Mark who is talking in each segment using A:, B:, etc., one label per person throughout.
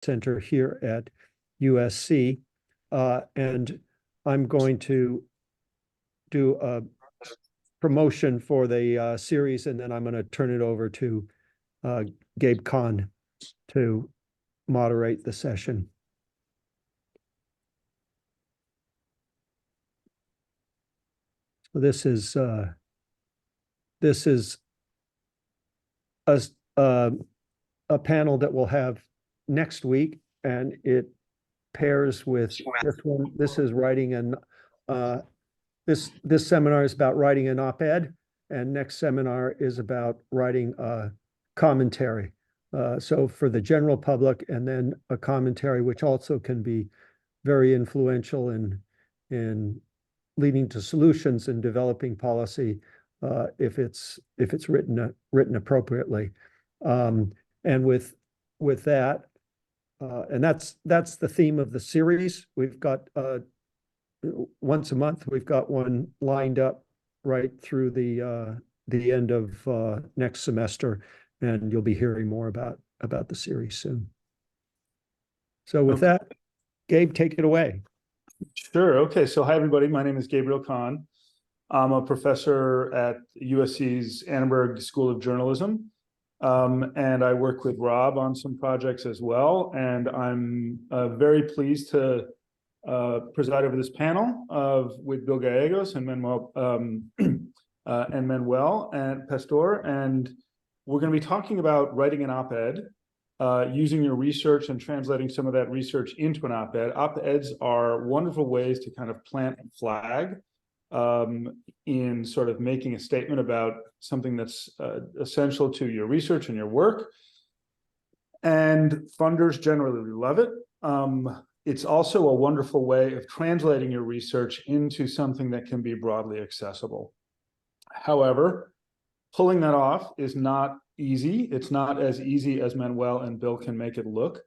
A: Center here at USC. And I'm going to do a promotion for the series, and then I'm going to turn it over to Gabe Kahn to moderate the session. So this is a panel that we'll have next week, and it pairs with this one. This is writing an this seminar is about writing an op-ed, and next seminar is about writing a commentary. So for the general public, and then a commentary, which also can be very influential in leading to solutions and developing policy if it's written appropriately. And with that, and that's the theme of the series. We've got once a month, we've got one lined up right through the end of next semester, and you'll be hearing more about the series soon. So with that, Gabe, take it away.
B: Sure. Okay. So hi, everybody. My name is Gabriel Kahn. I'm a professor at USC's Annenberg School of Journalism. And I work with Rob on some projects as well. And I'm very pleased to preside over this panel with Bill Gallegos and Manuel Pastor. And we're going to be talking about writing an op-ed, using your research and translating some of that research into an op-ed. Op-eds are wonderful ways to kind of plant a flag in sort of making a statement about something that's essential to your research and your work. And funders generally love it. It's also a wonderful way of translating your research into something that can be broadly accessible. However, pulling that off is not easy. It's not as easy as Manuel and Bill can make it look.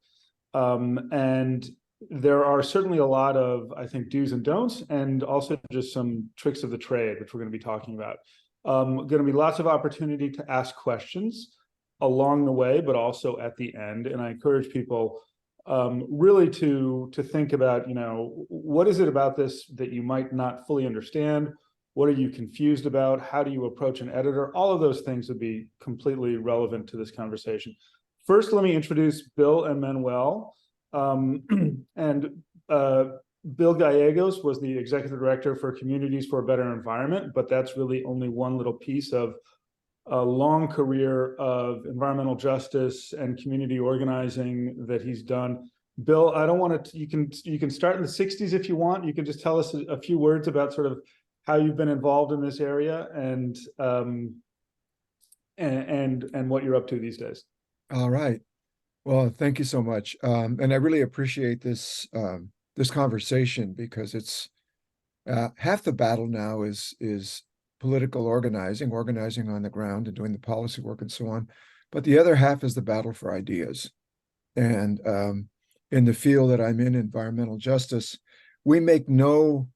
B: And there are certainly a lot of, I think, do's and don'ts, and also just some tricks of the trade, which we're going to be talking about. Going to be lots of opportunity to ask questions along the way, but also at the end. And I encourage people really to think about, what is it about this that you might not fully understand? What are you confused about? How do you approach an editor? All of those things would be completely relevant to this conversation. First, let me introduce Bill and Manuel. Bill Gallegos was the executive director for Communities for a Better Environment, but that's really only one little piece of a long career of environmental justice and community organizing that he's done. Bill, I don't want to, you can start in the 60s if you want. You can just tell us a few words about sort of how you've been involved in this area and what you're up to these days.
C: All right. Well, thank you so much. And I really appreciate this this conversation, because it's half the battle now is political organizing on the ground and doing the policy work and so on. But the other half is the battle for ideas. And in the field that I'm in, environmental justice, we make no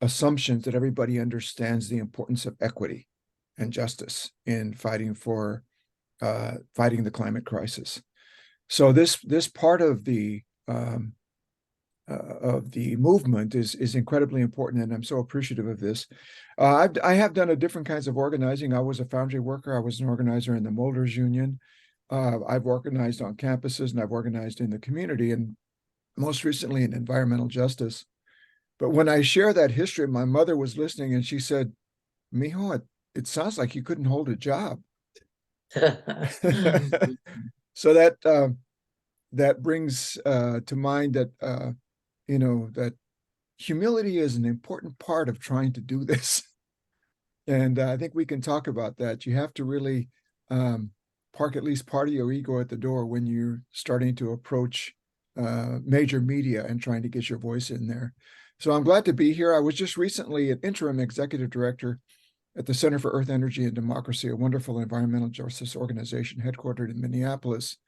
C: assumptions that everybody understands the importance of equity and justice in fighting the climate crisis. So this part of the movement is incredibly important, and I'm so appreciative of this. I have done different kinds of organizing. I was a foundry worker. I was an organizer in the Molders Union. I've organized on campuses, and I've organized in the community, and most recently in environmental justice. But when I share that history, my mother was listening, and she said, "Mijo, it sounds like you couldn't hold a job." So that brings to mind that that humility is an important part of trying to do this, and I think we can talk about that. You have to really park at least part of your ego at the door when you're starting to approach major media and trying to get your voice in there. So I'm glad to be here. I was just recently an interim executive director at the Center for Earth, Energy, and Democracy, a wonderful environmental justice organization headquartered in Minneapolis,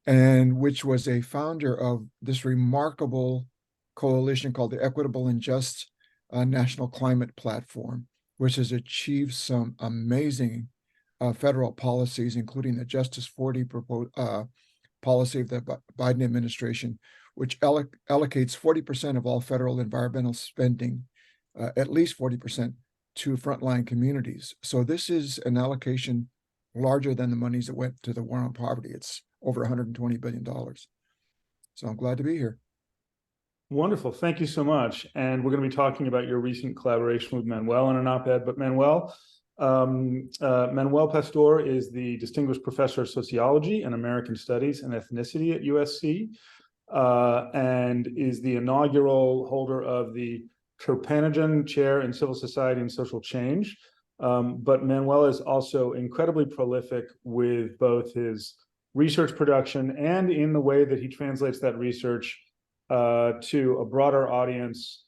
C: and which was a founder of this remarkable coalition called the Equitable and Just National Climate Platform, which has achieved some amazing federal policies, including the Justice 40 policy of the Biden administration, which allocates 40% of all federal environmental spending, at least 40%, to frontline communities. So this is an allocation larger than the monies that went to the war on poverty. It's over $120 billion. So I'm glad to be here.
B: Wonderful. Thank you so much. And we're going to be talking about your recent collaboration with Manuel on an op-ed. But Manuel Pastor is the Distinguished Professor of Sociology and American Studies and Ethnicity at USC, and is the inaugural holder of the Turpanjian Chair in Civil Society and Social Change. But Manuel is also incredibly prolific with both his research production and in the way that he translates that research to a broader audience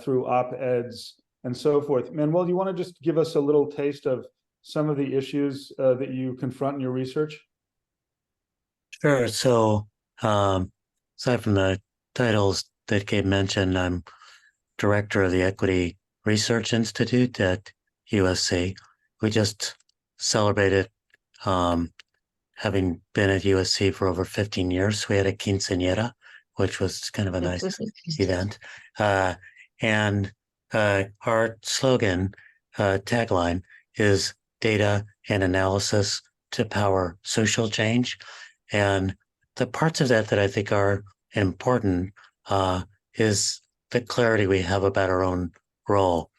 B: through op-eds and so forth. Manuel, do you want to just give us a little taste of some of the issues that you confront in your research?
D: Sure. So, aside from the titles that Gabe mentioned, I'm director of the Equity Research Institute at USC. We just celebrated having been at USC for over 15 years. We had a quinceañera, which was kind of a nice event. And our slogan, tagline, is data and analysis to power social change. And the parts of that I think are important is the clarity we have about our own role.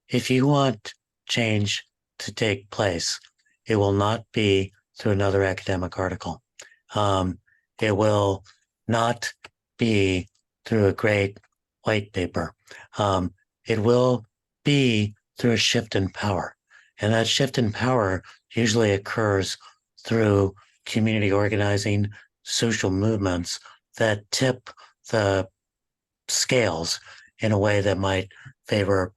D: If you want change to take place, it will not be through another academic article. It will not be through a great white paper. It will be through a shift in power. And that shift in power usually occurs through community organizing, social movements that tip the scales in a way that might favor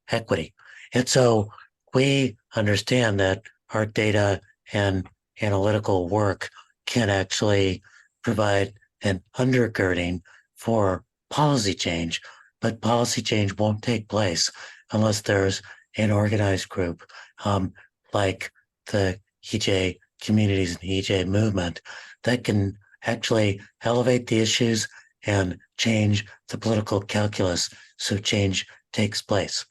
D: equity. And so we understand that our data and analytical work can actually provide an undergirding for policy change, but policy change won't take place unless there's an organized group like the EJ communities and EJ movement that can actually elevate the issues and change the political calculus so change takes place.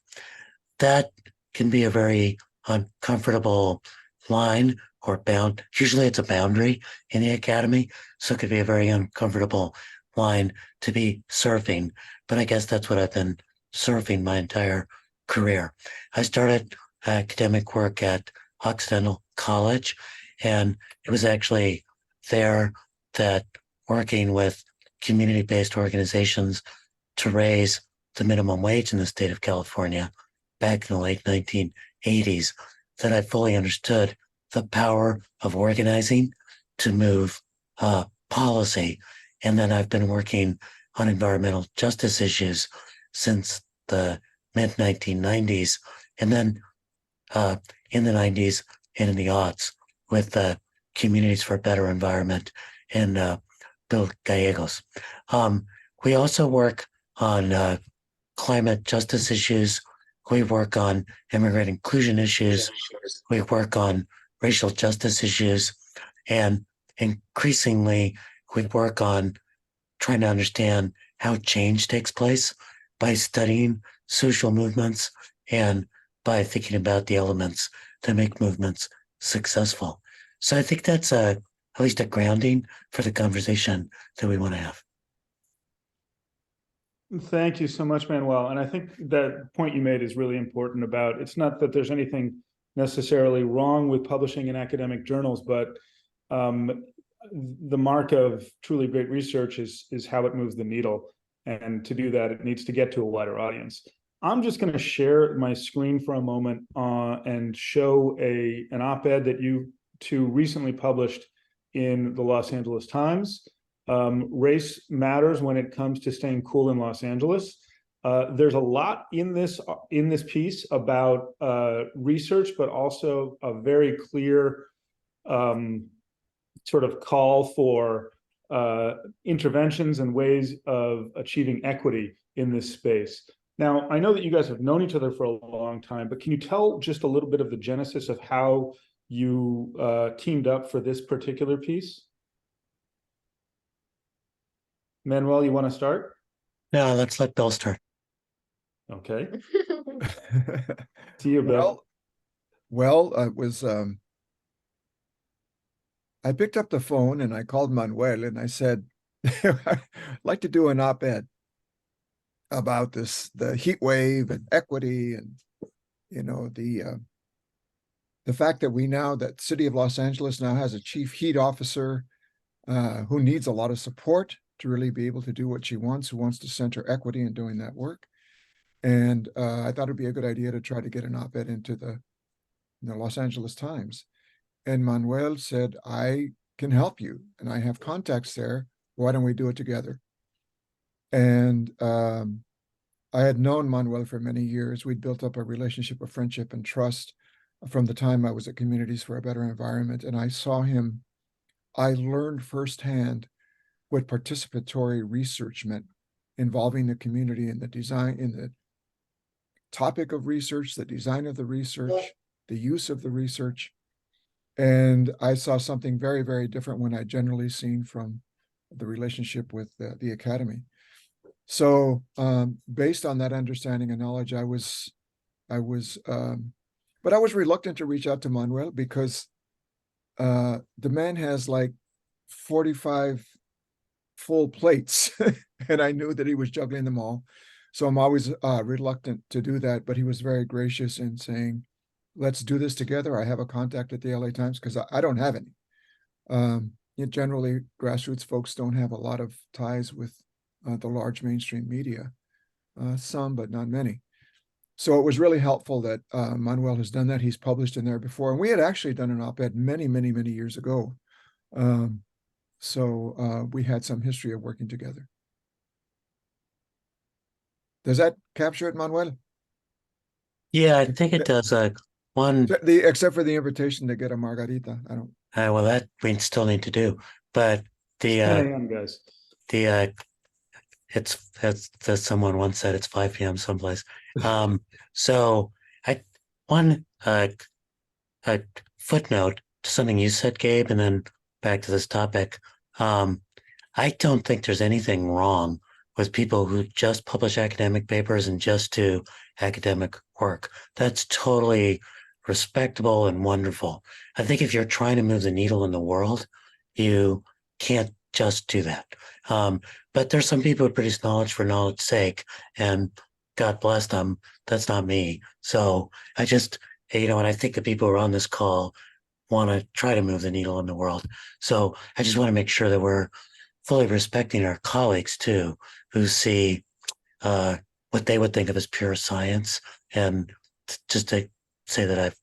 D: That can be a very uncomfortable line or bound. Usually it's a boundary in the academy, so it could be a very uncomfortable line to be surfing. But I guess that's what I've been surfing my entire career. I started academic work at Occidental College, and it was actually there that working with community-based organizations to raise the minimum wage in the state of California back in the late 1980s that I fully understood the power of organizing to move policy. And then I've been working on environmental justice issues since the mid-1990s, and then in the 90s and in the aughts with the Communities for a Better Environment and Bill Gallegos. We also work on climate justice issues. We work on immigrant inclusion issues. We work on racial justice issues. And increasingly, we work on trying to understand how change takes place by studying social movements and by thinking about the elements that make movements successful. So I think that's at least a grounding for the conversation that we want to have.
B: Thank you so much, Manuel. And I think that point you made is really important about, it's not that there's anything necessarily wrong with publishing in academic journals, but the mark of truly great research is how it moves the needle. And to do that, it needs to get to a wider audience. I'm just going to share my screen for a moment and show an op-ed that you two recently published in the Los Angeles Times. Race matters when it comes to staying cool in Los Angeles. There's a lot in this piece about research, but also a very clear sort of call for interventions and ways of achieving equity in this space. Now, I know that you guys have known each other for a long time, but can you tell just a little bit of the genesis of how you teamed up for this particular piece? Manuel, you want to start?
D: No, let's let Bill start.
B: Okay. To you, Bill.
C: Well, I picked up the phone and I called Manuel and I said, I'd like to do an op-ed about the heat wave and equity and, the fact that that city of Los Angeles now has a chief heat officer who needs a lot of support to really be able to do what she wants, who wants to center equity in doing that work. And I thought it'd be a good idea to try to get an op-ed into the Los Angeles Times. And Manuel said, I can help you and I have contacts there. Why don't we do it together? And I had known Manuel for many years. We'd built up a relationship of friendship and trust from the time I was at Communities for a Better Environment. And I learned firsthand what participatory research meant, involving the community in the topic of research, the design of the research, the use of the research. And I saw something very, very different when I'd generally seen from the relationship with the academy. So based on that understanding and knowledge, I was reluctant to reach out to Manuel because the man has like 45 full plates and I knew that he was juggling them all. So I'm always reluctant to do that, but he was very gracious in saying, let's do this together. I have a contact at the LA Times because I don't have any. Generally, grassroots folks don't have a lot of ties with the large mainstream media, some, but not many. So it was really helpful that Manuel has done that. He's published in there before. And we had actually done an op-ed many, many, many years ago. So we had some history of working together. Does that capture it, Manuel?
D: Yeah, I think it does.
C: Except for the invitation to get a margarita. I don't.
D: Well, that we still need to do. But
B: 10 a.m., guys.
D: It's as someone once said, it's 5 p.m. someplace. So one footnote to something you said, Gabe, and then back to this topic. I don't think there's anything wrong with people who just publish academic papers and just do academic work. That's totally respectable and wonderful. I think if you're trying to move the needle in the world, you can't just do that. But there's some people who produce knowledge for knowledge's sake, and God bless them. That's not me. So I just, and I think the people who are on this call want to try to move the needle in the world. So I just want to make sure that we're fully respecting our colleagues too, who see what they would think of as pure science. And just to say that I've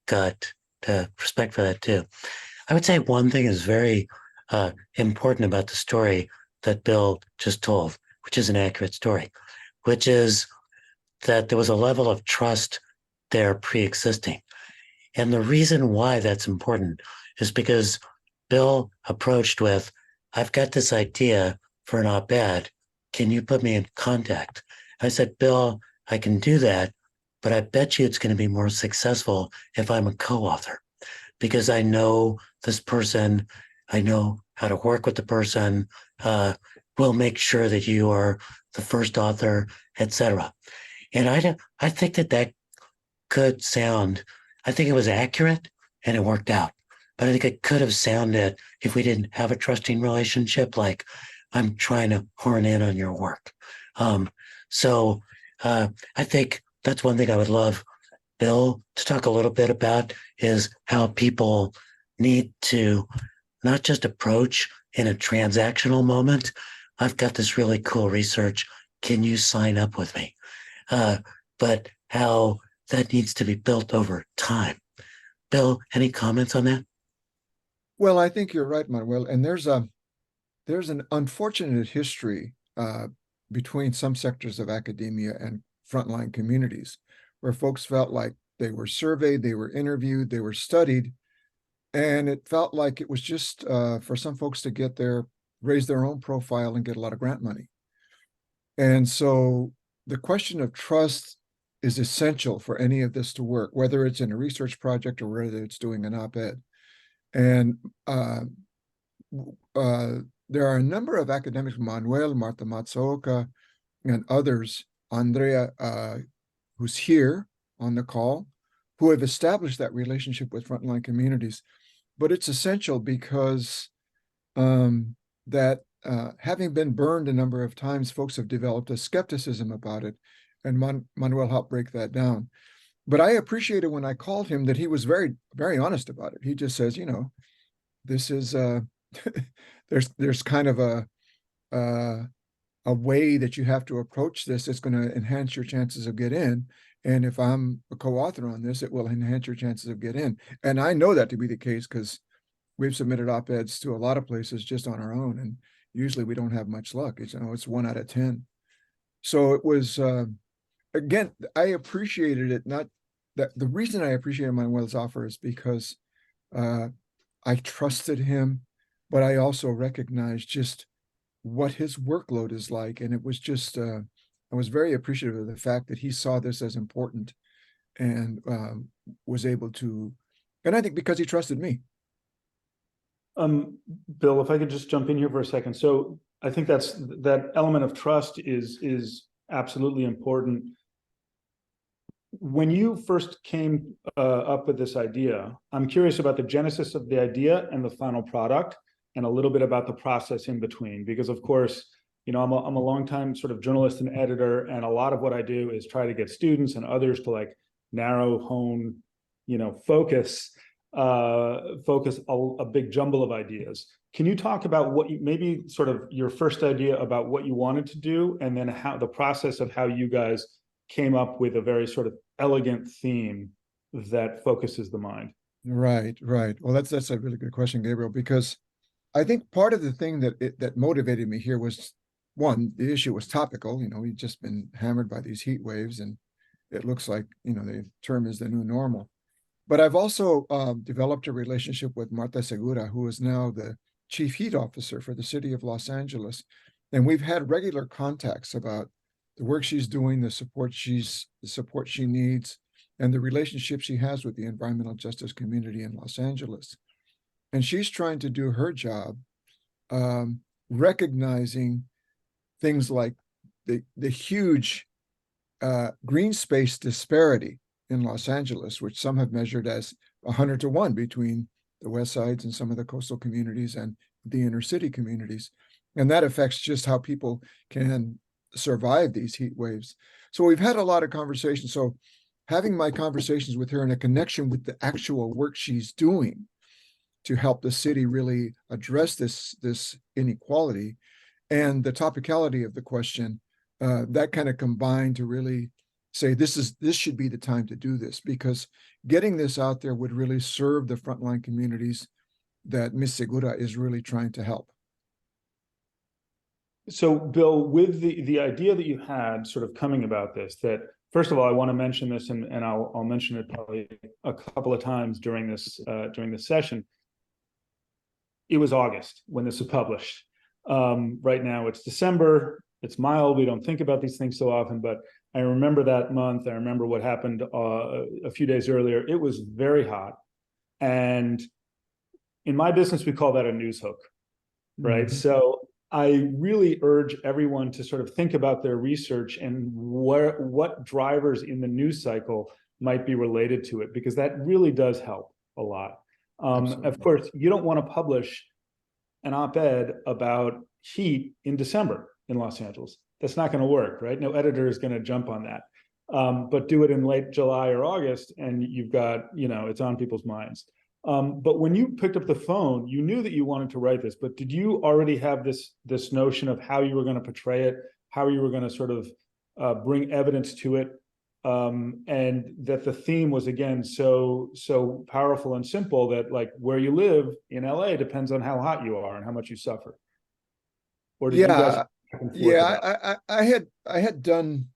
D: got respect for that too. I would say one thing is very important about the story that Bill just told, which is an accurate story, which is that there was a level of trust there pre-existing. And the reason why that's important is because Bill approached with, I've got this idea for an op-ed. Can you put me in contact? I said, Bill, I can do that, but I bet you it's going to be more successful if I'm a co-author because I know this person, I know how to work with the person, we'll make sure that you are the first author, etc. And I think that could sound, I think it was accurate and it worked out. But I think it could have sounded, if we didn't have a trusting relationship, like I'm trying to horn in on your work. So I think that's one thing I would love Bill to talk a little bit about is how people need to not just approach in a transactional moment. I've got this really cool research. Can you sign up with me? But how that needs to be built over time. Bill, any comments on that?
C: Well, I think you're right, Manuel. And there's an unfortunate history between some sectors of academia and frontline communities, where folks felt like they were surveyed, they were interviewed, they were studied, and it felt like it was just for some folks to raise their own profile and get a lot of grant money. And so the question of trust is essential for any of this to work, whether it's in a research project or whether it's doing an op-ed. And there are a number of academics, Manuel, Martha Matsuoka, and others, Andrea, who's here on the call, who have established that relationship with frontline communities. But it's essential because having been burned a number of times, folks have developed a skepticism about it, and Manuel helped break that down. But I appreciated when I called him that he was very, very honest about it. He just says, this is there's kind of a way that you have to approach this that's going to enhance your chances of get in. And if I'm a co-author on this, it will enhance your chances of get in. And I know that to be the case because we've submitted op-eds to a lot of places just on our own, and usually we don't have much luck. It's 1 out of 10. So it was, again, I appreciated it. Not that the reason I appreciated Manuel's offer is because I trusted him, but I also recognized just what his workload is like. And it was just, I was very appreciative of the fact that he saw this as important and was able to, and I think because he trusted me.
B: Bill, if I could just jump in here for a second. So I think that element of trust is absolutely important. When you first came up with this idea, I'm curious about the genesis of the idea and the final product, and a little bit about the process in between, because of course, I'm a longtime sort of journalist and editor, and a lot of what I do is try to get students and others to like narrow, hone, focus a big jumble of ideas. Can you talk about what maybe sort of your first idea about what you wanted to do, and then how the process of how you guys came up with a very sort of elegant theme that focuses the mind?
C: Right. Well, that's a really good question, Gabriel, because I think part of the thing that motivated me here was, one, the issue was topical. We've just been hammered by these heat waves, and it looks like, the term is the new normal. But I've also developed a relationship with Marta Segura, who is now the chief heat officer for the city of Los Angeles. And we've had regular contacts about the work she's doing, the support she needs, and the relationship she has with the environmental justice community in Los Angeles. And she's trying to do her job, recognizing things like the huge green space disparity in Los Angeles, which some have measured as 100 to 1 between the West Sides and some of the coastal communities and the inner city communities. And that affects just how people can survive these heat waves. So we've had a lot of conversations. So having my conversations with her in a connection with the actual work she's doing to help the city really address this inequality and the topicality of the question, that kind of combined to really say this should be the time to do this, because getting this out there would really serve the frontline communities that Ms. Segura is really trying to help.
B: So, Bill, with the idea that you had sort of coming about this, that first of all, I want to mention this, and I'll mention it probably a couple of times during this session. It was August when this was published. Right now it's December. It's mild. We don't think about these things so often, but I remember that month. I remember what happened a few days earlier. It was very hot, and in my business, we call that a news hook, right? Mm-hmm. So I really urge everyone to sort of think about their research and what drivers in the news cycle might be related to it, because that really does help a lot. Of course, you don't want to publish an op-ed about heat in December in Los Angeles. That's not going to work, right? No editor is going to jump on that. But do it in late July or August, and you've got, it's on people's minds. But when you picked up the phone, you knew that you wanted to write this, but did you already have this notion of how you were going to portray it, how you were going to sort of bring evidence to it, and that the theme was, again, so powerful and simple that, like, where you live in LA depends on how hot you are and how much you suffer? Or did you guys
C: I had done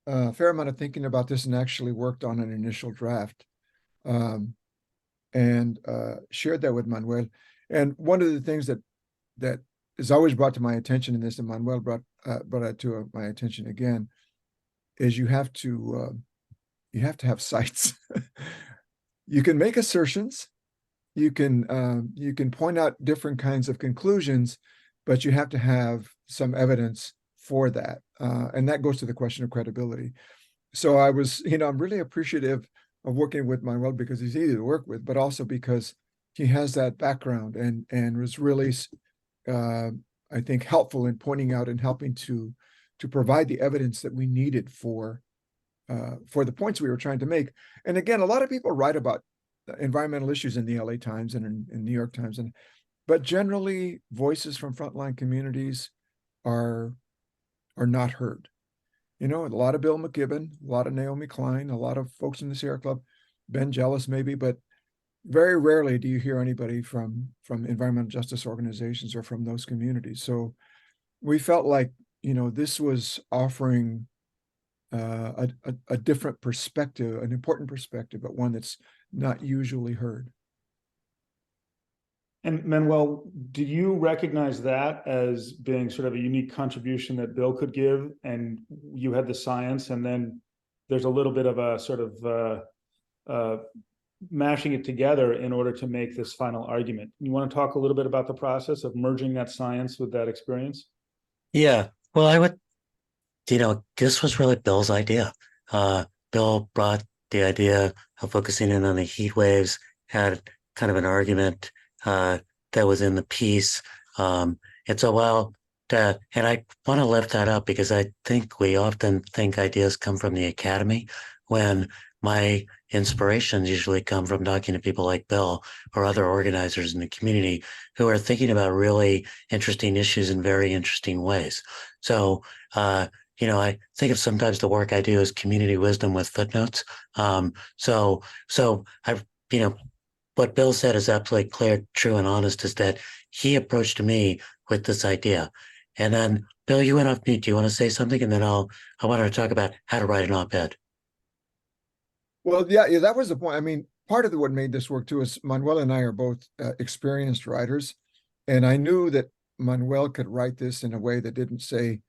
C: a fair amount of thinking about this and actually worked on an initial draft. And shared that with Manuel. And one of the things that is always brought to my attention in this, and Manuel brought it to my attention again, is you have to have sites. You can make assertions, you can point out different kinds of conclusions, but you have to have some evidence for that. And that goes to the question of credibility. So I was, I'm really appreciative of working with Manuel because he's easy to work with, but also because he has that background and was really, I think, helpful in pointing out and helping to provide the evidence that we needed for the points we were trying to make. And again, a lot of people write about environmental issues in the LA Times and in New York Times, but generally voices from frontline communities are not heard. A lot of Bill McKibben, a lot of Naomi Klein, a lot of folks in the Sierra Club, Ben Jealous maybe, but very rarely do you hear anybody from environmental justice organizations or from those communities. So we felt like, this was offering a different perspective, an important perspective, but one that's not usually heard.
B: And Manuel, do you recognize that as being sort of a unique contribution that Bill could give? And you had the science, and then there's a little bit of a sort of mashing it together in order to make this final argument. You want to talk a little bit about the process of merging that science with that experience?
D: Yeah, well, I would, this was really Bill's idea. Bill brought the idea of focusing in on the heat waves, had kind of an argument that was in the piece. And so, and I want to lift that up because I think we often think ideas come from the academy when my inspirations usually come from talking to people like Bill or other organizers in the community who are thinking about really interesting issues in very interesting ways. So, I think of sometimes the work I do as community wisdom with footnotes. So I, what Bill said is absolutely clear, true, and honest, is that he approached me with this idea. And then, Bill, you went off mute. Do you want to say something? And then I want to talk about how to write an op-ed.
C: Well, yeah, that was the point. I mean, part of what made this work too is Manuel and I are both experienced writers. And I knew that Manuel could write this in a way that didn't say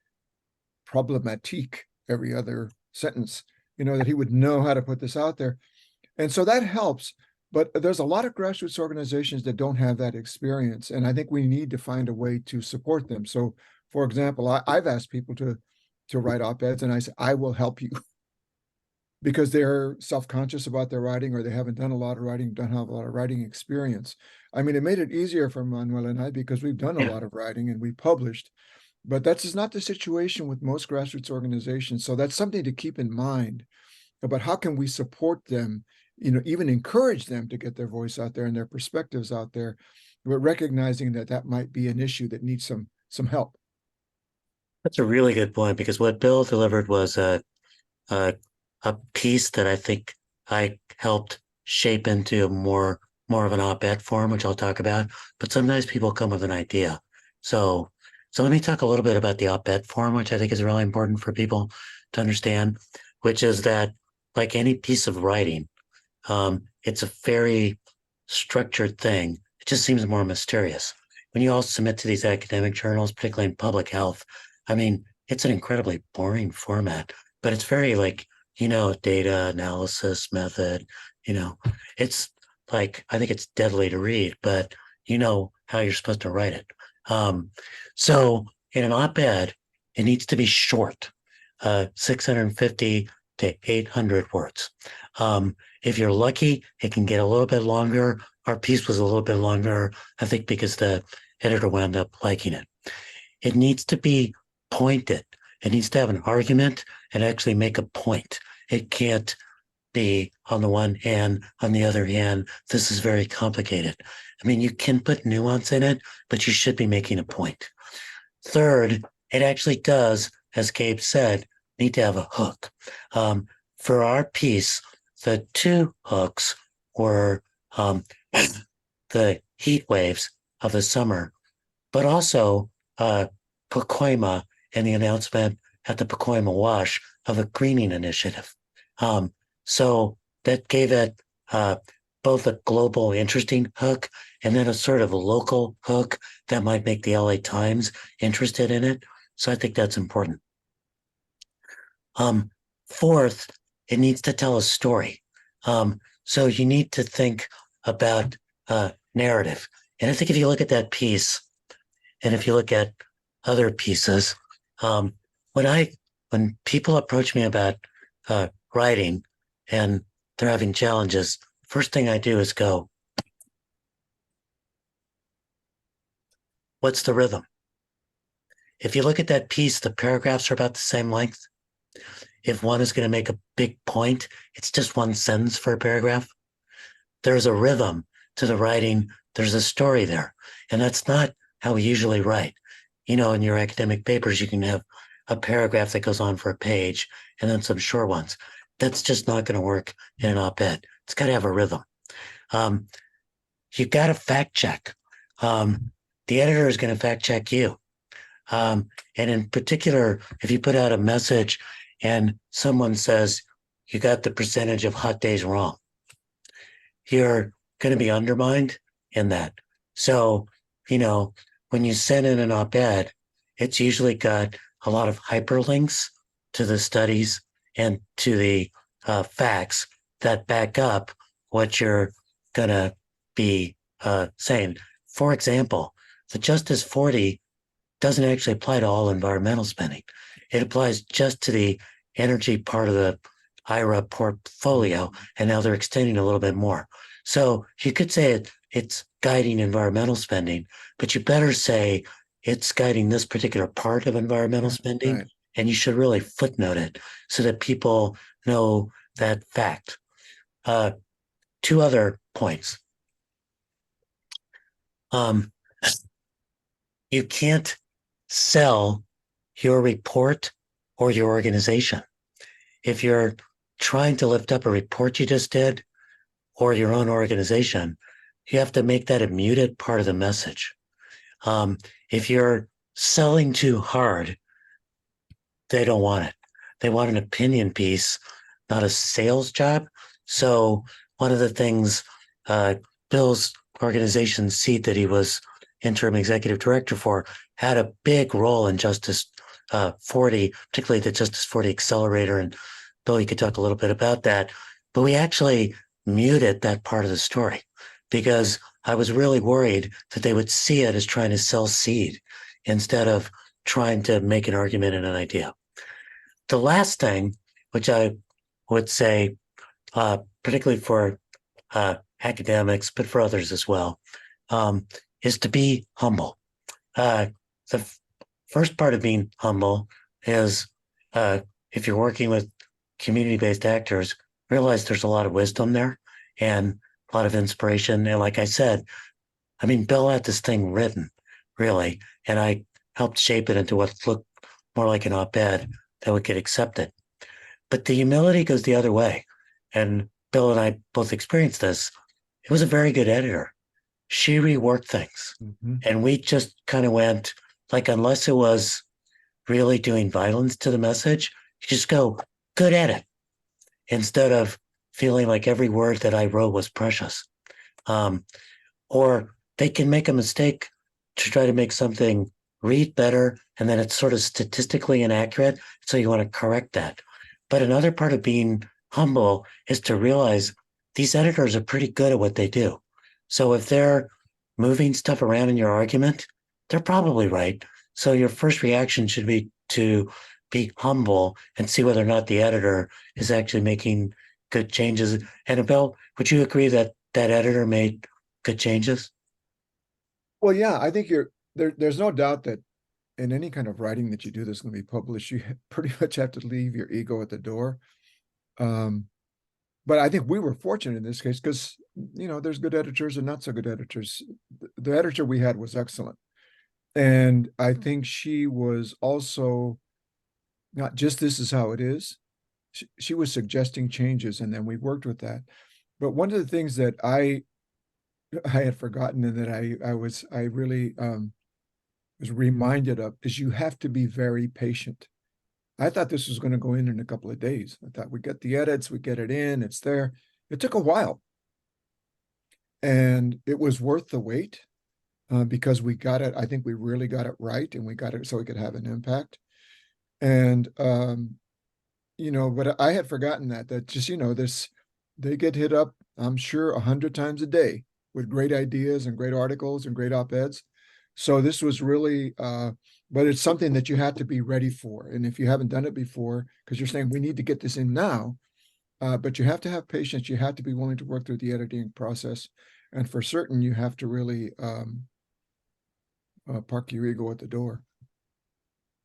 C: problematique every other sentence, that he would know how to put this out there. And so that helps. But there's a lot of grassroots organizations that don't have that experience. And I think we need to find a way to support them. So, for example, I've asked people to write op-eds, and I say, I will help you. Because they're self-conscious about their writing, or they haven't done a lot of writing, don't have a lot of writing experience. I mean, it made it easier for Manuel and I because we've done a lot of writing and we published. But that's just not the situation with most grassroots organizations. So that's something to keep in mind about how can we support them, even encourage them to get their voice out there and their perspectives out there, but recognizing that might be an issue that needs some help.
D: That's a really good point, because what Bill delivered was a piece that I think I helped shape into more of an op-ed form, which I'll talk about. But sometimes people come with an idea. So let me talk a little bit about the op-ed form, which I think is really important for people to understand, which is that, like any piece of writing, it's a very structured thing. It just seems more mysterious. When you all submit to these academic journals, particularly in public health, I mean, it's an incredibly boring format, but it's very data analysis method, it's like, I think it's deadly to read, but you know how you're supposed to write it. So in an op-ed, it needs to be short, 650 to 800 words. If you're lucky, it can get a little bit longer. Our piece was a little bit longer, I think, because the editor wound up liking it. It needs to be pointed. It needs to have an argument and actually make a point. It can't be, on the one hand, on the other hand, this is very complicated. I mean, you can put nuance in it, but you should be making a point. Third, it actually does, as Gabe said, need to have a hook. For our piece, the two hooks were the heat waves of the summer, but also Pacoima and the announcement at the Pacoima Wash of a greening initiative. So that gave it both a global interesting hook and then a sort of a local hook that might make the LA Times interested in it. So I think that's important. Fourth, it needs to tell a story. So you need to think about narrative. And I think if you look at that piece, And if you look at other pieces, when people approach me about writing and they're having challenges, first thing I do is go, what's the rhythm? If you look at that piece, the paragraphs are about the same length. If one is going to make a big point, it's just one sentence for a paragraph. There's a rhythm to the writing. There's a story there. And that's not how we usually write. In your academic papers, you can have a paragraph that goes on for a page and then some short ones. That's just not going to work in an op-ed. It's got to have a rhythm. You've got to fact check. The editor is going to fact check you. And in particular, if you put out a message and someone says, you got the percentage of hot days wrong, you're going to be undermined in that. So, when you send in an op-ed, it's usually got a lot of hyperlinks to the studies and to the facts that back up what you're going to be saying. For example, the Justice 40 doesn't actually apply to all environmental spending. It applies just to the energy part of the IRA portfolio, and now they're extending a little bit more. So you could say it's guiding environmental spending, but you better say it's guiding this particular part of environmental spending,
C: Right.
D: and you should really footnote it so that people know that fact. Two other points. You can't sell your report or your organization. If you're trying to lift up a report you just did or your own organization, you have to make that a muted part of the message. If you're selling too hard, they don't want it. They want an opinion piece, not a sales job. So one of the things Bill's organization, CEED, that he was interim executive director for, had a big role in Justice 40, particularly the Justice 40 Accelerator. And Bill, you could talk a little bit about that. But we actually muted that part of the story because I was really worried that they would see it as trying to sell CEED instead of trying to make an argument and an idea. The last thing, which I would say, particularly for academics, but for others as well, is to be humble. The first part of being humble is if you're working with community-based actors, realize there's a lot of wisdom there and a lot of inspiration. And like I said, Bill had this thing written, really, and I helped shape it into what looked more like an op-ed that would get accepted. But the humility goes the other way. And Bill and I both experienced this. It was a very good editor. She reworked things.
C: Mm-hmm.
D: And we just kind of went, unless it was really doing violence to the message, you just go, good edit, instead of feeling like every word that I wrote was precious. Or they can make a mistake to try to make something read better, and then it's sort of statistically inaccurate, so you want to correct that. But another part of being humble is to realize these editors are pretty good at what they do. So if they're moving stuff around in your argument, they're probably right. So your first reaction should be to be humble and see whether or not the editor is actually making good changes. And Bill, would you agree that that editor made good changes?
C: Well, yeah, I think there's no doubt that in any kind of writing that you do that's going to be published, you pretty much have to leave your ego at the door. But I think we were fortunate in this case because, there's good editors and not so good editors. The editor we had was excellent. And I think she was also not just this is how it is. She was suggesting changes, and then we worked with that. But one of the things that I had forgotten and that I really was reminded of is you have to be very patient. I thought this was going to go in a couple of days. I thought we get the edits, we get it in, it's there. It took a while. And it was worth the wait because we got it. I think we really got it right, and we got it so we could have an impact. And, but I had forgotten that just, they get hit up, I'm sure, 100 times a day with great ideas and great articles and great op-eds. So this was really, but it's something that you had to be ready for. And if you haven't done it before, because you're saying we need to get this in now, but you have to have patience. You have to be willing to work through the editing process. And for certain, you have to really park your ego at the door.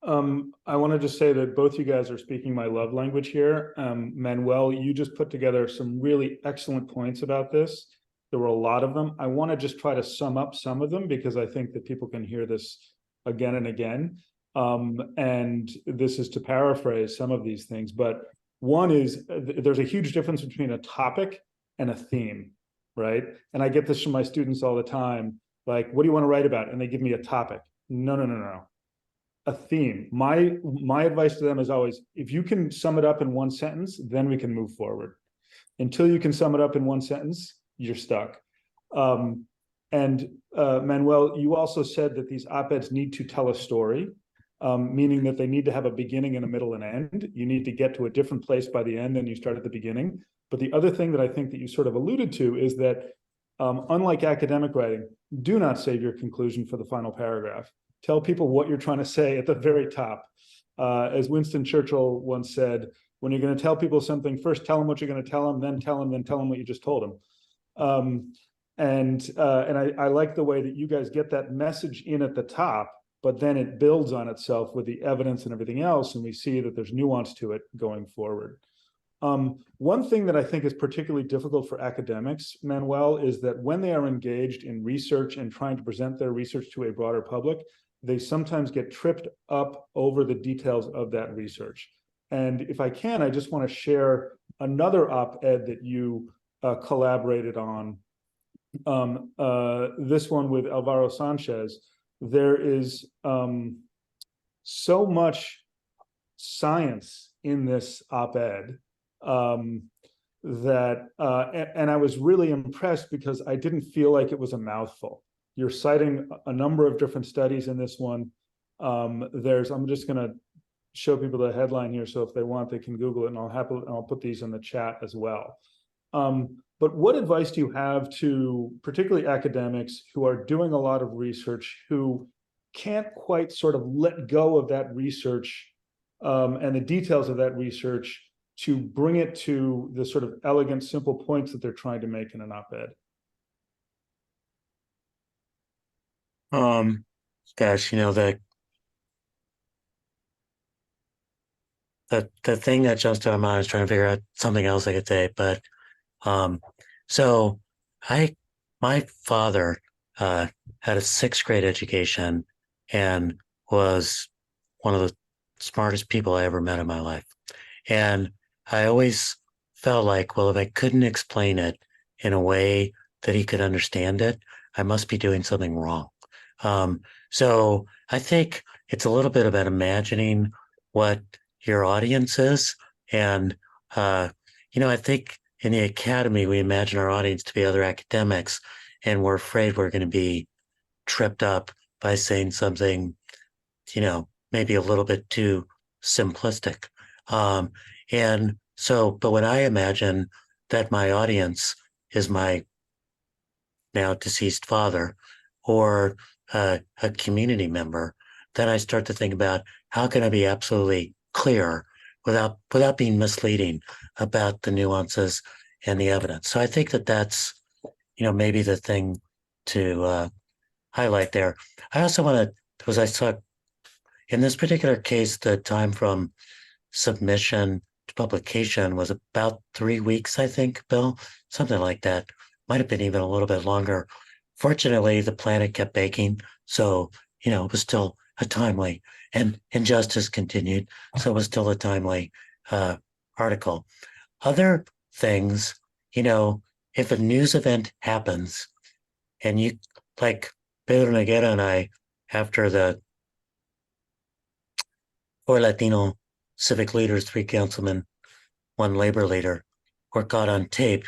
B: I want to just say that both you guys are speaking my love language here. Manuel, you just put together some really excellent points about this. There were a lot of them. I want to just try to sum up some of them because I think that people can hear this again and again. And this is to paraphrase some of these things, but one is there's a huge difference between a topic and a theme, right? And I get this from my students all the time. Like, what do you want to write about? And they give me a topic. No. A theme. My advice to them is always, if you can sum it up in one sentence, then we can move forward. Until you can sum it up in one sentence, you're stuck. Manuel, you also said that these op-eds need to tell a story, meaning that they need to have a beginning and a middle and end. You need to get to a different place by the end than you start at the beginning. But the other thing that I think that you sort of alluded to is that unlike academic writing, do not save your conclusion for the final paragraph. Tell people what you're trying to say at the very top. As Winston Churchill once said, when you're going to tell people something, first tell them what you're going to tell them, then tell them what you just told them. I like the way that you guys get that message in at the top, but then it builds on itself with the evidence and everything else, and we see that there's nuance to it going forward. One thing that I think is particularly difficult for academics, Manuel, is that when they are engaged in research and trying to present their research to a broader public, they sometimes get tripped up over the details of that research. And if I can, I just want to share another op-ed that you collaborated on. This one with Alvaro Sanchez. There is so much science in this op-ed that I was really impressed because I didn't feel like it was a mouthful. You're citing a number of different studies in this one. I'm just going to show people the headline here, so if they want, they can Google it, and I'll put these in the chat as well. But what advice do you have to particularly academics who are doing a lot of research, who can't quite sort of let go of that research and the details of that research to bring it to the sort of elegant, simple points that they're trying to make in an op-ed?
D: Gosh, the thing that jumps to my mind is trying to figure out something else I could say, but so my father had a 6th grade education and was one of the smartest people I ever met in my life. And I always felt like, well, if I couldn't explain it in a way that he could understand it, I must be doing something wrong. So I think it's a little bit about imagining what your audience is. And, I think in the academy, we imagine our audience to be other academics, and we're afraid we're going to be tripped up by saying something, maybe a little bit too simplistic. But when I imagine that my audience is my now deceased father or a community member, then I start to think about how can I be absolutely clear without being misleading about the nuances and the evidence. So I think that that's, maybe the thing to highlight there. I also want to, because I saw in this particular case, the time from submission to publication was about 3 weeks, I think, Bill, something like that. Might have been even a little bit longer. Fortunately, the planet kept baking, so it was still a timely, and injustice continued, so it was still a timely article. Other things, if a news event happens, and you, like Pedro Noguera and I, after the 4 Latino civic leaders, 3 councilmen, 1 labor leader, were caught on tape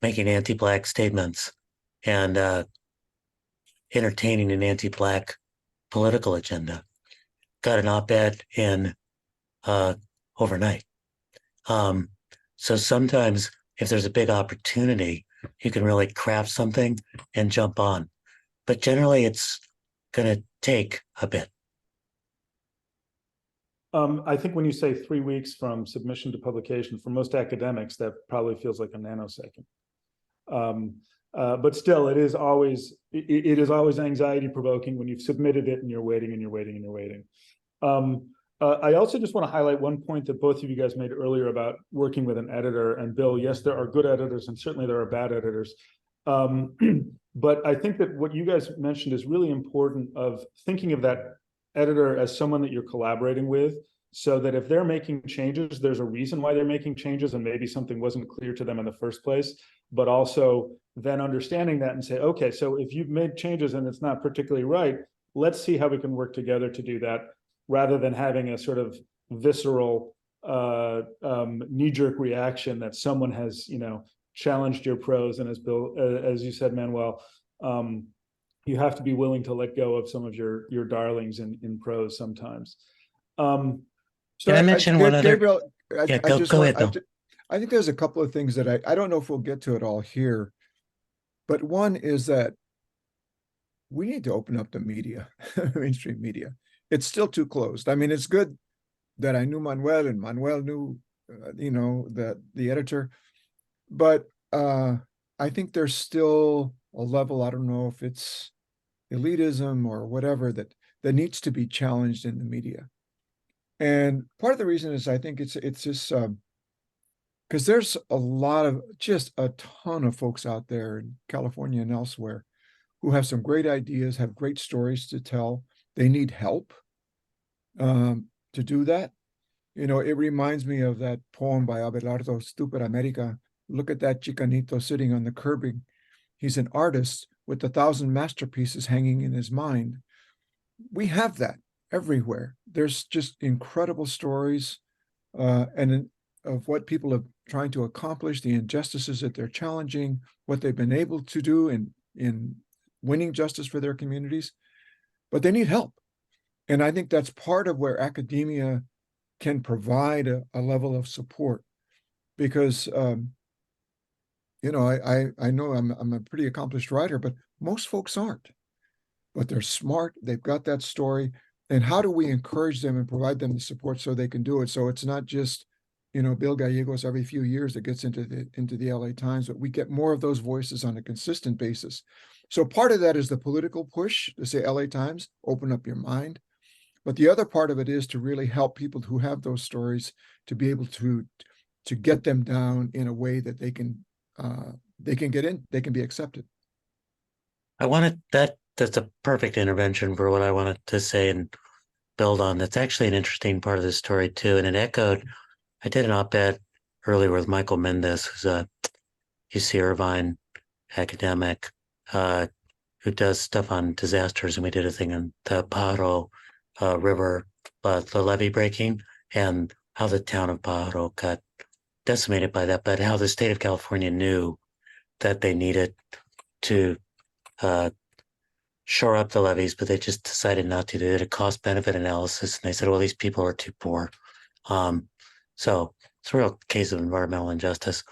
D: making anti-Black statements and entertaining an anti-Black political agenda. Got an op-ed in overnight. So sometimes if there's a big opportunity, you can really craft something and jump on. but generally it's going to take a bit.
B: I think when you say 3 weeks from submission to publication, for most academics, that probably feels like a nanosecond. But still, it is always anxiety provoking when you've submitted it and you're waiting and you're waiting and you're waiting. I also just want to highlight one point that both of you guys made earlier about working with an editor. And Bill, yes, there are good editors and certainly there are bad editors. But I think that what you guys mentioned is really important, of thinking of that editor as someone that you're collaborating with, so that if they're making changes, there's a reason why they're making changes, and maybe something wasn't clear to them in the first place, but also then understanding that and say, okay, so if you've made changes and it's not particularly right, let's see how we can work together to do that, rather than having a sort of visceral knee-jerk reaction that someone has, challenged your prose. And as Bill, as you said, Manuel, you have to be willing to let go of some of your darlings in prose sometimes.
C: So
D: Can I mention one other?
C: Gabriel,
D: Yeah,
C: I just
D: go
C: want,
D: ahead, Bill.
C: I think there's a couple of things that I don't know if we'll get to it all here, but one is that we need to open up the media, mainstream media. It's still too closed. I mean, it's good that I knew Manuel and Manuel knew, the editor, but I think there's still a level, I don't know if it's elitism or whatever, that needs to be challenged in the media. And part of the reason is I think it's just because there's just a ton of folks out there in California and elsewhere who have some great ideas, have great stories to tell. They need help to do that. It reminds me of that poem by Abelardo, Stupid America. Look at that Chicanito sitting on the curbing. He's an artist with 1,000 masterpieces hanging in his mind. We have that everywhere. There's just incredible stories and of what people are trying to accomplish, the injustices that they're challenging, what they've been able to do in winning justice for their communities, but they need help. And I think that's part of where academia can provide a level of support, because I know I'm a pretty accomplished writer, but most folks aren't. But they're smart, they've got that story. And how do we encourage them and provide them the support so they can do it? So it's not just, Bill Gallegos every few years that gets into the LA Times, but we get more of those voices on a consistent basis. So part of that is the political push to say, LA Times, open up your mind. But the other part of it is to really help people who have those stories to be able to get them down in a way that they can get in, they can be accepted.
D: That's a perfect intervention for what I wanted to say and build on. That's actually an interesting part of the story too. And it echoed, I did an op-ed earlier with Michael Mendez, who's a UC Irvine academic who does stuff on disasters. And we did a thing on the Pajaro River, the levee breaking, and how the town of Pajaro got decimated by that, but how the state of California knew that they needed to shore up the levees, but they just decided not to. They did a cost-benefit analysis, and they said, well, these people are too poor. So it's a real case of environmental injustice.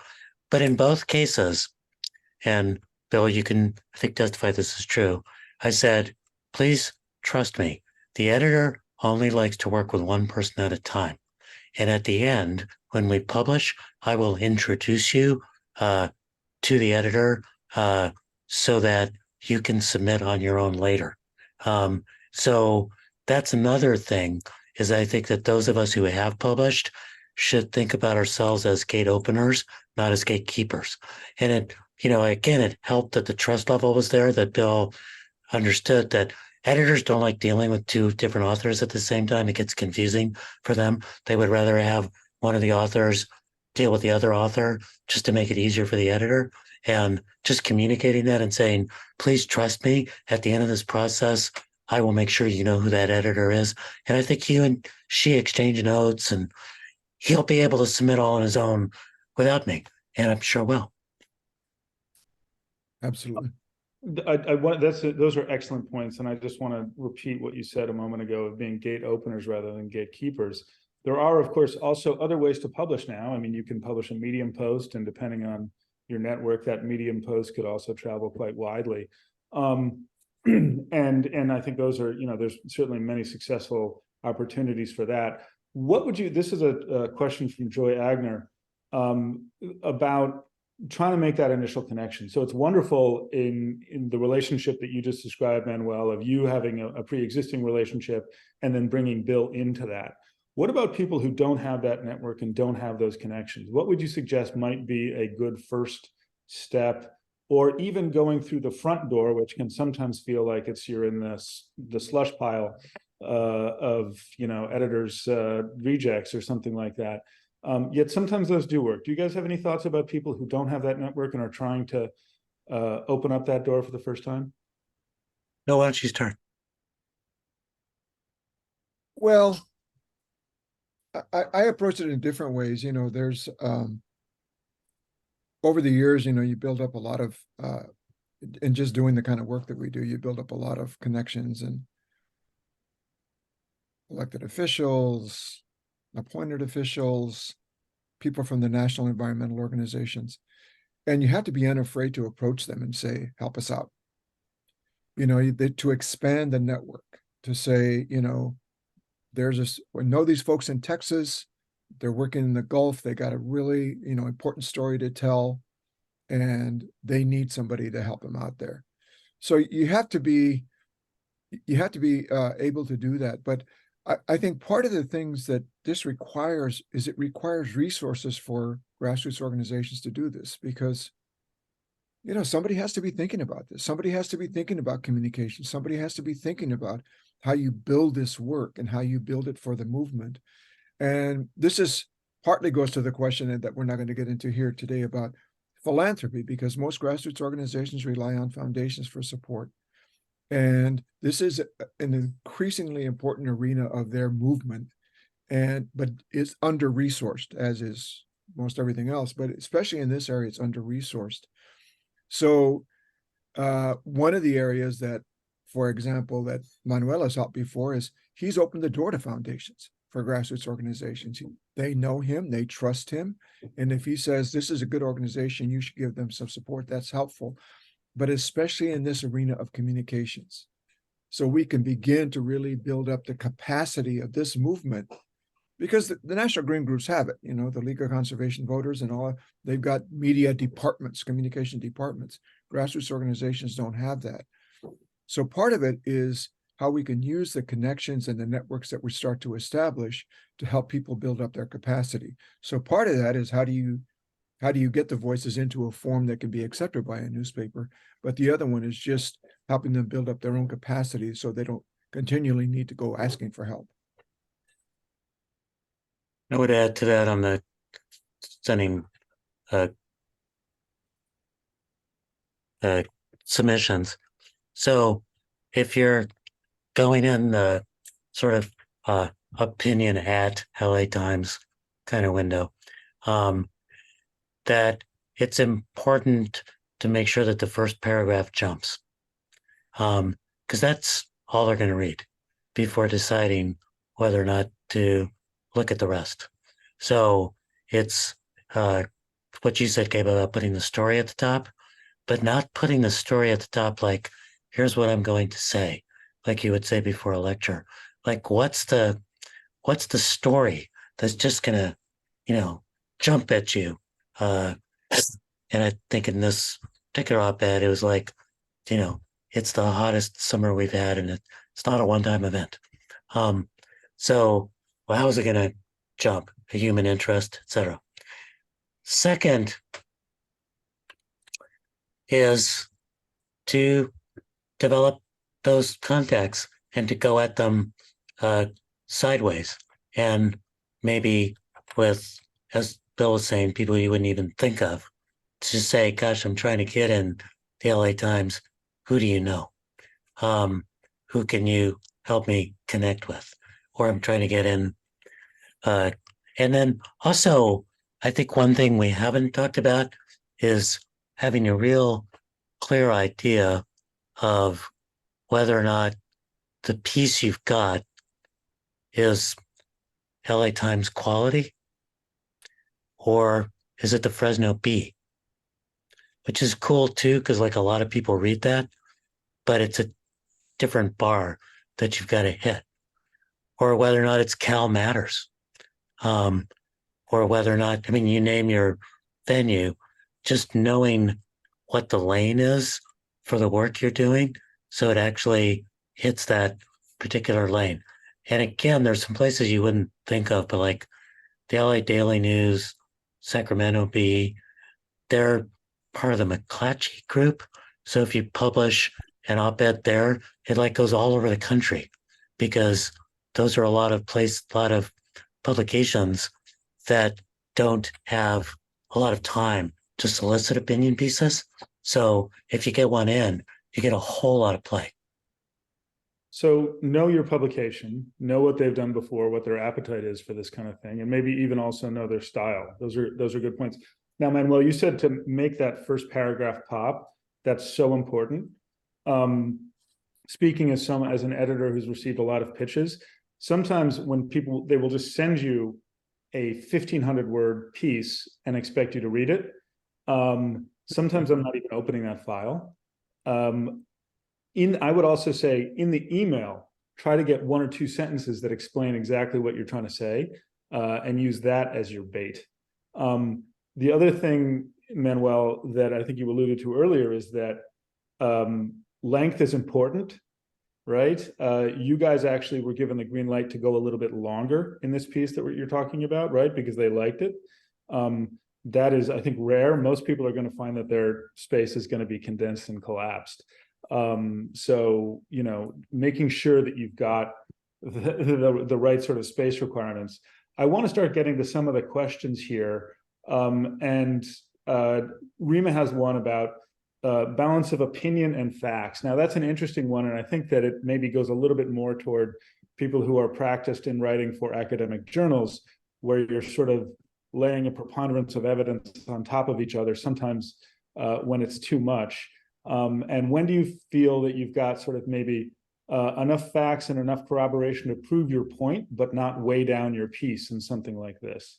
D: But in both cases, and Bill, you can, I think, testify this is true, I said, please trust me. The editor only likes to work with one person at a time. And at the end, when we publish, I will introduce you to the editor so that you can submit on your own later. So that's another thing, is I think that those of us who have published should think about ourselves as gate openers, not as gatekeepers. And it, again, it helped that the trust level was there, that Bill understood that editors don't like dealing with two different authors at the same time. It gets confusing for them. They would rather have one of the authors deal with the other author just to make it easier for the editor. And just communicating that and saying, please trust me, at the end of this process, I will make sure you know who that editor is. And I think you and she exchange notes, and he'll be able to submit all on his own without me. And I'm sure will.
C: Absolutely.
B: Those are excellent points. And I just want to repeat what you said a moment ago of being gate openers rather than gatekeepers. There are, of course, also other ways to publish now. I mean, you can publish a Medium post, and depending on your network, that Medium post could also travel quite widely. And I think those are, there's certainly many successful opportunities for that. What would you, this is a question from Joy Agner, about trying to make that initial connection. So it's wonderful in the relationship that you just described, Manuel, of you having a pre-existing relationship and then bringing Bill into that. What about people who don't have that network and don't have those connections? What would you suggest might be a good first step, or even going through the front door, which can sometimes feel like you're in the slush pile of editors' rejects or something like that. Yet sometimes those do work. Do you guys have any thoughts about people who don't have that network and are trying to open up that door for the first time?
D: No, why don't you start?
C: Well, I approach it in different ways. There's over the years, you build up a lot of, in just doing the kind of work that we do, you build up a lot of connections and elected officials, appointed officials, people from the national environmental organizations. And you have to be unafraid to approach them and say, help us out. To expand the network, to say, we know these folks in Texas, they're working in the Gulf, they got a really, important story to tell, and they need somebody to help them out there. So you have to be able to do that. But I think part of the things that this requires is it requires resources for grassroots organizations to do this, because somebody has to be thinking about this. Somebody has to be thinking about communication. Somebody has to be thinking about how you build this work and how you build it for the movement. And this is partly goes to the question that we're not going to get into here today about philanthropy, because most grassroots organizations rely on foundations for support. And this is an increasingly important arena of their movement, but it's under-resourced, as is most everything else, but especially in this area, it's under-resourced. So one of the areas that, for example, that Manuel has helped before is he's opened the door to foundations for grassroots organizations. They know him, they trust him. And if he says, this is a good organization, you should give them some support, that's helpful. But especially in this arena of communications. So we can begin to really build up the capacity of this movement, because the national green groups have it, the League of Conservation Voters and all, they've got media departments, communication departments. Grassroots organizations don't have that. So part of it is how we can use the connections and the networks that we start to establish to help people build up their capacity. So part of that is how do you get the voices into a form that can be accepted by a newspaper? But the other one is just helping them build up their own capacity so they don't continually need to go asking for help.
D: I would add to that on the sending submissions. So if you're going in the sort of opinion at LA Times kind of window, that it's important to make sure that the first paragraph jumps, because that's all they're going to read before deciding whether or not to look at the rest. So it's what you said, Gabe, about putting the story at the top, but not putting the story at the top like, here's what I'm going to say, like you would say before a lecture. Like, what's the story that's just gonna, jump at you? And I think in this particular op-ed, it was like, it's the hottest summer we've had, and it's not a one-time event. So how is it going to jump? A human interest, etc. Second is to develop those contacts and to go at them sideways, and maybe with, as Bill was saying, people you wouldn't even think of, to say, gosh, I'm trying to get in the LA Times. Who do you know? Who can you help me connect with? Or I'm trying to get in. And then also, I think one thing we haven't talked about is having a real clear idea of whether or not the piece you've got is LA Times quality, or is it the Fresno Bee? Which is cool too, because like a lot of people read that, but it's a different bar that you've got to hit, or whether or not it's Cal Matters, or whether or not, I mean, you name your venue, just knowing what the lane is for the work you're doing, so it actually hits that particular lane. And again, there's some places you wouldn't think of, but like the LA Daily News, Sacramento Bee, they're part of the McClatchy group. So if you publish an op-ed there, it like goes all over the country, because those are a lot of publications that don't have a lot of time to solicit opinion pieces. So if you get one in, you get a whole lot of play.
B: So know your publication, know what they've done before, what their appetite is for this kind of thing, and maybe even also know their style. Those are good points. Now, Manuel, you said to make that first paragraph pop. That's so important. Speaking as an editor who's received a lot of pitches, sometimes when they will just send you a 1,500 word piece and expect you to read it. Sometimes I'm not even opening that file. I would also say in the email, try to get 1 or 2 sentences that explain exactly what you're trying to say, and use that as your bait. The other thing, Manuel, that I think you alluded to earlier is that length is important, right? You guys actually were given the green light to go a little bit longer in this piece that you're talking about, right? Because they liked it. That is, I think, rare. Most people are going to find that their space is going to be condensed and collapsed. So, you know, making sure that you've got the right sort of space requirements. I want to start getting to some of the questions here. Rima has one about balance of opinion and facts. Now, that's an interesting one, and I think that it maybe goes a little bit more toward people who are practiced in writing for academic journals, where you're sort of laying a preponderance of evidence on top of each other, sometimes when it's too much. And when do you feel that you've got sort of maybe enough facts and enough corroboration to prove your point, but not weigh down your piece in something like this?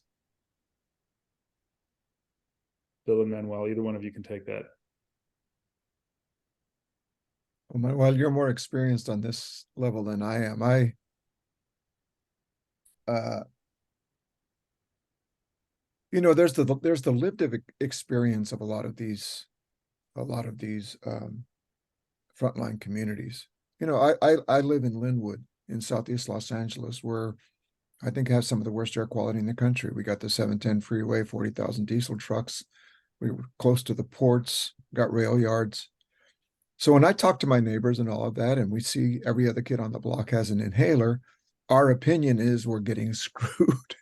B: Bill and Manuel, either one of you can take that.
C: Well, Manuel, you're more experienced on this level than I am. You know, there's the lived experience of a lot of these frontline communities. You know, I live in Linwood in Southeast Los Angeles, where I think has some of the worst air quality in the country. We got the 710 freeway, 40,000 diesel trucks. We were close to the ports, got rail yards. So when I talk to my neighbors and all of that, and we see every other kid on the block has an inhaler, our opinion is we're getting screwed.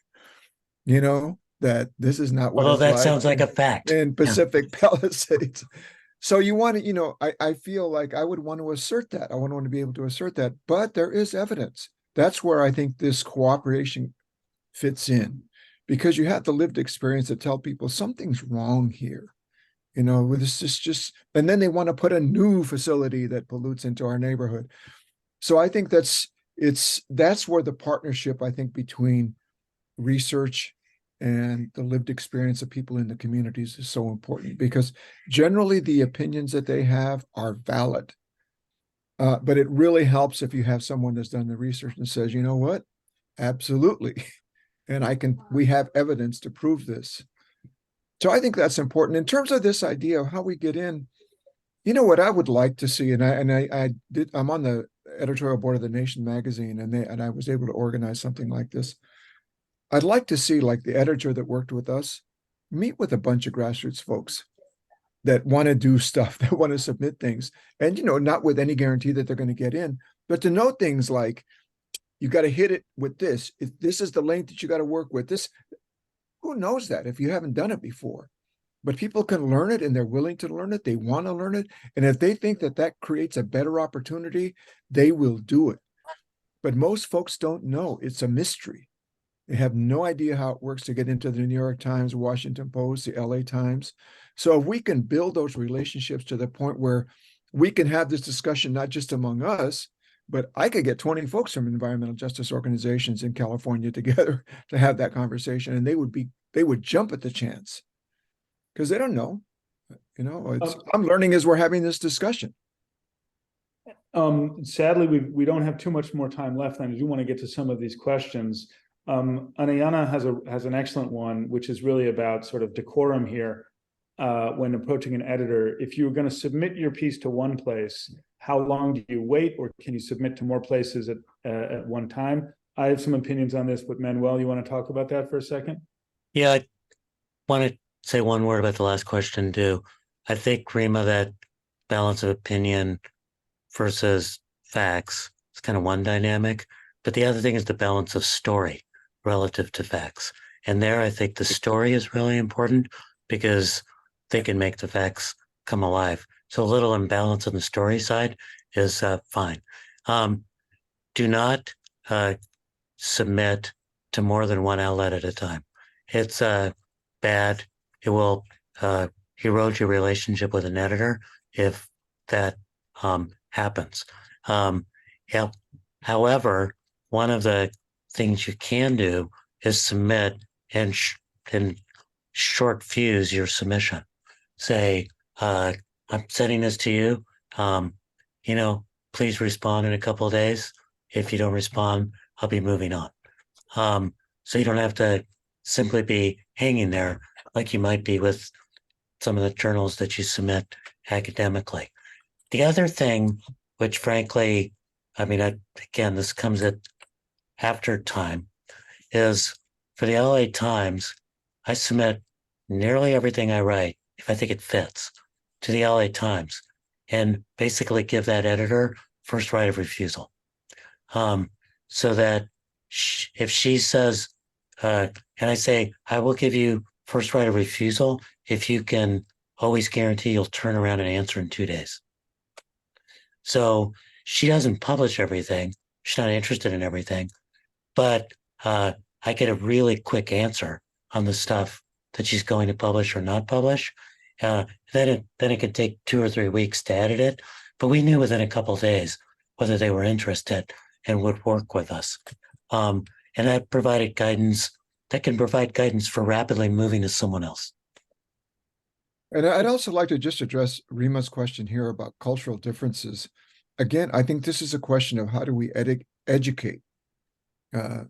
C: You know, that this is not what
D: Although
C: it's
D: that
C: like
D: sounds like a fact.
C: in Pacific Palisades. So you want to, you know, I feel like I would want to assert that. I want to be able to assert that, but there is evidence. That's where I think this cooperation fits in, because you have the lived experience to tell people something's wrong here. You know, this is just, and then they want to put a new facility that pollutes into our neighborhood. So I think that's where the partnership, I think, between research and the lived experience of people in the communities is so important, because generally the opinions that they have are valid. But it really helps if you have someone that's done the research and says, you know what, absolutely. And we have evidence to prove this. So I think that's important. In terms of this idea of how we get in, you know what I would like to see, I'm on the editorial board of The Nation magazine, and I was able to organize something like this. I'd like to see, like, the editor that worked with us meet with a bunch of grassroots folks that want to do stuff, that want to submit things, and, you know, not with any guarantee that they're going to get in, but to know things like, you got to hit it with this. If this is the length that you got to work with, this, who knows that if you haven't done it before? But people can learn it, and they're willing to learn it. They want to learn it. And if they think that that creates a better opportunity, they will do it. But most folks don't know. It's a mystery. They have no idea how it works to get into the New York Times, Washington Post, the LA Times. So if we can build those relationships to the point where we can have this discussion, not just among us, but I could get 20 folks from environmental justice organizations in California together to have that conversation, and they would jump at the chance, because they don't know. You know, I'm learning as we're having this discussion.
B: Sadly, we don't have too much more time left, and I do want to get to some of these questions. Anayana has an excellent one, which is really about sort of decorum here. When approaching an editor, if you were going to submit your piece to one place, how long do you wait, or can you submit to more places at one time? I have some opinions on this, but Manuel, you want to talk about that for a second?
D: Yeah, I want to say one word about the last question too. I think, Rima, that balance of opinion versus facts is kind of one dynamic, but the other thing is the balance of story relative to facts. And there, I think the story is really important because they can make the facts come alive. So a little imbalance on the story side is fine. Do not submit to more than one outlet at a time. It's bad. It will erode your relationship with an editor if that happens. Yeah. However, one of the things you can do is submit and short fuse your submission. Say, I'm sending this to you. Please respond in a couple of days. If you don't respond, I'll be moving on. So you don't have to simply be hanging there like you might be with some of the journals that you submit academically. The other thing, which frankly, again, this comes at after time, is for the LA Times, I submit nearly everything I write, if I think it fits, to the LA Times, and basically give that editor first right of refusal. So that if she says, and I say, I will give you first right of refusal if you can always guarantee you'll turn around and answer in 2 days. So she doesn't publish everything. She's not interested in everything, but I get a really quick answer on the stuff that she's going to publish or not publish. Then it could take 2 or 3 weeks to edit it, but we knew within a couple of days whether they were interested and would work with us. And that provided guidance. That can provide guidance for rapidly moving to someone else.
C: And I'd also like to just address Rima's question here about cultural differences. Again, I think this is a question of how do we educate the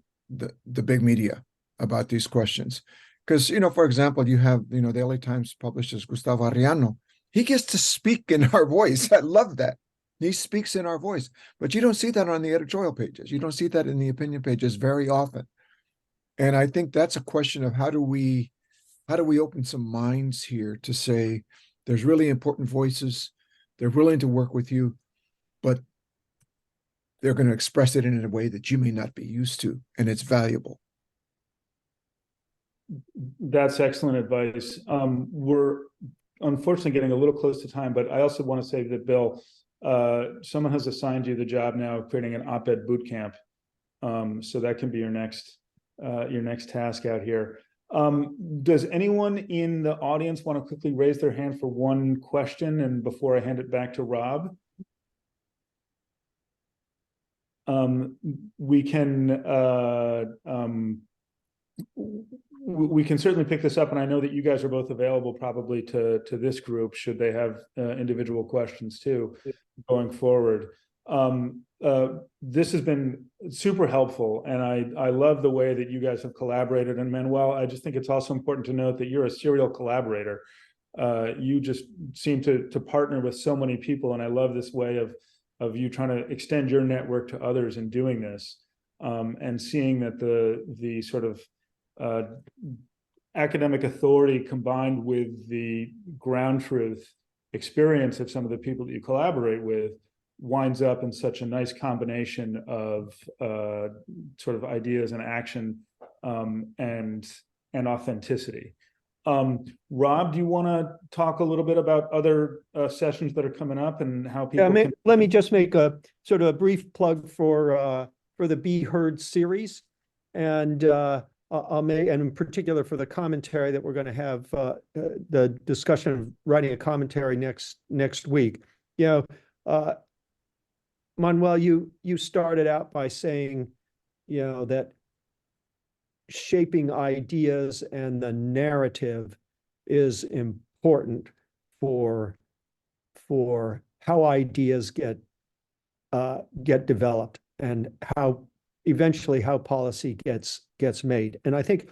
C: big media about these questions. Because, for example, you have, the LA Times publishes Gustavo Arellano. He gets to speak in our voice. I love that. He speaks in our voice. But you don't see that on the editorial pages. You don't see that in the opinion pages very often. And I think that's a question of how do we open some minds here to say there's really important voices. They're willing to work with you, but they're going to express it in a way that you may not be used to, and it's valuable.
B: That's excellent advice. We're unfortunately getting a little close to time, but I also want to say that, Bill, someone has assigned you the job now of creating an op-ed boot camp. So that can be your next task out here. Does anyone in the audience want to quickly raise their hand for one question? And before I hand it back to Rob, we can certainly pick this up. And I know that you guys are both available probably to this group should they have individual questions too going forward. This has been super helpful, and I love the way that you guys have collaborated. And Manuel, I just think it's also important to note that you're a serial collaborator. You just seem to partner with so many people, and I love this way of you trying to extend your network to others in doing this, and seeing that the sort of academic authority combined with the ground truth experience of some of the people that you collaborate with winds up in such a nice combination of sort of ideas and action and authenticity. Rob, do you want to talk a little bit about other sessions that are coming up and how people can...
A: Let me just make a sort of a brief plug for the Be Heard series, and I'll make, and in particular for the commentary that we're going to have, the discussion of writing a commentary next week. Manuel, you started out by saying, that shaping ideas and the narrative is important for how ideas get get developed, and how eventually how policy gets made. And I think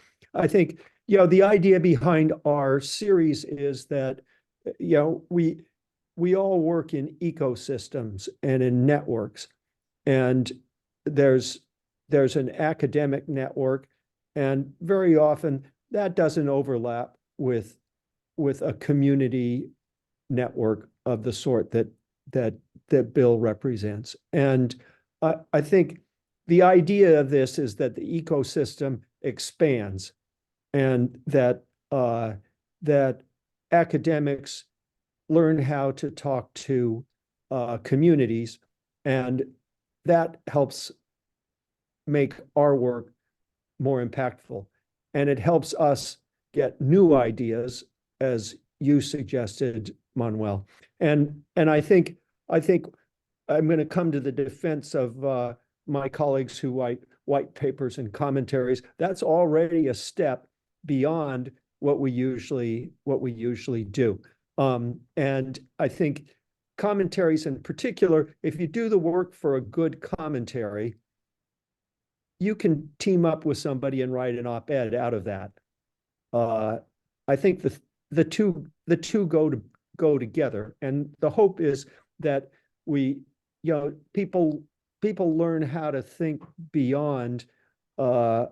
A: the idea behind our series is that we all work in ecosystems and in networks, and there's an academic network, and very often that doesn't overlap with a community network of the sort that Bill represents. And I think the idea of this is that the ecosystem expands, and that academics learn how to talk to communities, and that helps make our work more impactful. And it helps us get new ideas, as you suggested, Manuel. And I think I'm going to come to the defense of my colleagues who write white papers and commentaries. That's already a step beyond what we usually do. And I think commentaries in particular, if you do the work for a good commentary, you can team up with somebody and write an op-ed out of that. I think the two go together, and the hope is that people learn how to think beyond the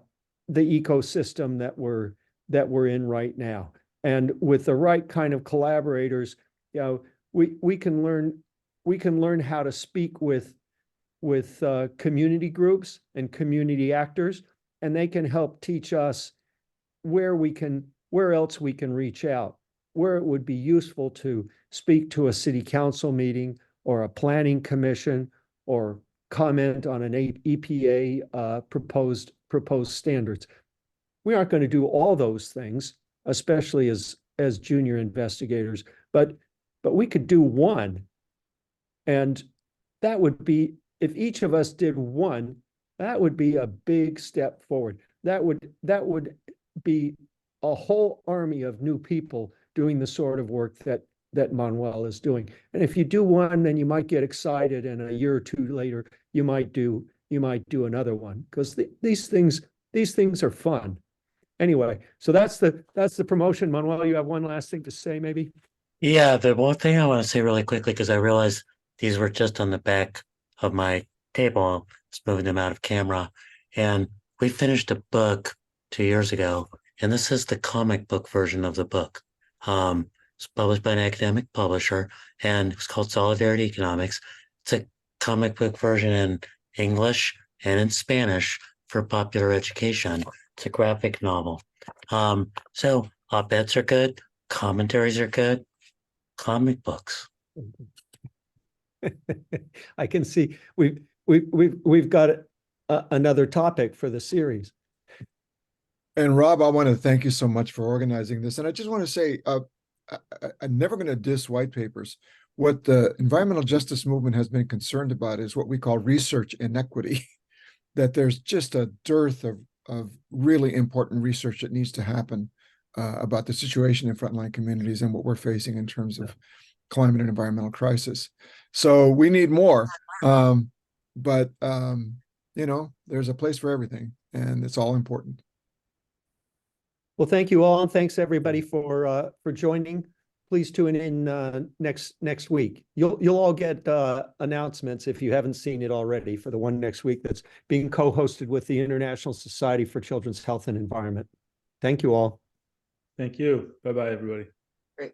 A: ecosystem that we're in right now. And with the right kind of collaborators, we can learn how to speak with community groups and community actors, and they can help teach us where else we can reach out, where it would be useful to speak to a city council meeting or a planning commission, or comment on an EPA proposed standards. We aren't going to do all those things, especially as junior investigators, but we could do one. And that would be, if each of us did one, that would be a big step forward. That would be a whole army of new people doing the sort of work that Manuel is doing. And if you do one, then you might get excited, and a year or two later, you might do another one, because these things are fun. Anyway, so that's the promotion. Manuel, you have one last thing to say, maybe?
D: Yeah, the one thing I want to say really quickly, because I realized these were just on the back of my table, just moving them out of camera. And we finished a book 2 years ago, and this is the comic book version of the book. It's published by an academic publisher, and it's called Solidarity Economics. It's a comic book version in English and in Spanish for popular education. It's a graphic novel. So op-eds are good, commentaries are good, comic books.
A: I can see we've got another topic for the series.
C: And Rob, I want to thank you so much for organizing this. And I just want to say, I'm never going to diss white papers. What the environmental justice movement has been concerned about is what we call research inequity, that there's just a dearth of really important research that needs to happen about the situation in frontline communities and what we're facing in terms of climate and environmental crisis. So we need more, but there's a place for everything, and it's all important.
A: Well, thank you all, and thanks everybody for joining. Please tune in next week. You'll all get announcements if you haven't seen it already for the one next week that's being co-hosted with the International Society for Children's Health and Environment. Thank you all.
B: Thank you. Bye-bye, everybody.
E: Great.